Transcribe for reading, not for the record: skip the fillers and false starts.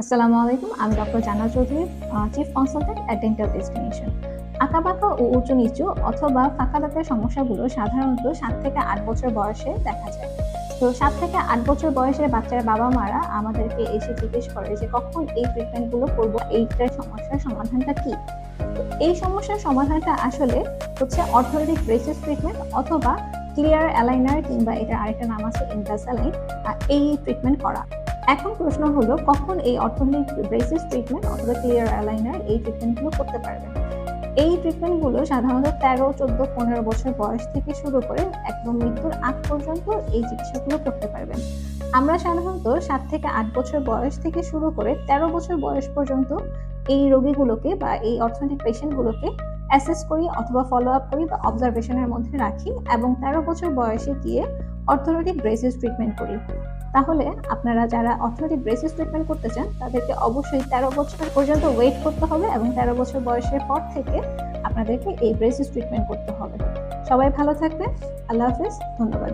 আসসালামু আলাইকুম। আমি ডক্টর জান্নাত Chowdhury, chief consultant at dental destination. আঁকাবাঁকা ও উঁচু-নিচু অথবা ফাঁকা দাঁতের সমস্যাগুলো সাধারণত ৭ থেকে ৮ বছর বয়সে দেখা যায়। তো ৭ থেকে ৮ বছর বয়সের বাচ্চার বাবা-মারা আমাদেরকে এসে জিজ্ঞেস করে যে কখন এই ট্রিটমেন্টগুলো করব, এইটার সমস্যার সমাধানটা কি? তো এই সমস্যার সমাধানটা আসলে হচ্ছে অর্থোপেডিক ব্রেসেস ট্রিটমেন্ট অথবা ক্লিয়ার অ্যালাইনার কিংবা এটার আরেকটা নাম আছে ইনভাসালাইন, এই ট্রিটমেন্ট করা। এখন প্রশ্ন হলো কখন এই অর্থোপেডিক ব্রেসিস ট্রিটমেন্ট অথবা ক্লিয়ার অ্যালাইনার এই ট্রিটমেন্টগুলো করতে পারবেন। এই ট্রিটমেন্টগুলো সাধারণত ১৩, ১৪, ১৫ বছর বয়স থেকে শুরু করে একদম মৃত্যুর আগ পর্যন্ত এই চিকিৎসাগুলো করতে পারবেন। আমরা সাধারণত ৭ থেকে ৮ বছর বয়স থেকে শুরু করে ১৩ বছর বয়স পর্যন্ত এই রোগীগুলোকে বা এই অর্থোপেডিক পেশেন্টগুলোকে অ্যাসেস করি অথবা ফলো আপ করি বা অবজারভেশনের মধ্যে রাখি এবং ১৩ বছর বয়সে গিয়ে অর্থোপেডিক ব্রেসিস ট্রিটমেন্ট করি। তাহলে আপনারা যারা অর্থোপেডিক ব্রেসিস ট্রিটমেন্ট করতে চান তাদেরকে অবশ্যই ১৩ বছর পর্যন্ত ওয়েট করতে হবে এবং ১৩ বছর বয়সের পর থেকে আপনাদেরকে এই ব্রেসিস ট্রিটমেন্ট করতে হবে। সবাই ভালো থাকবেন। আল্লাহ হাফেজ। ধন্যবাদ।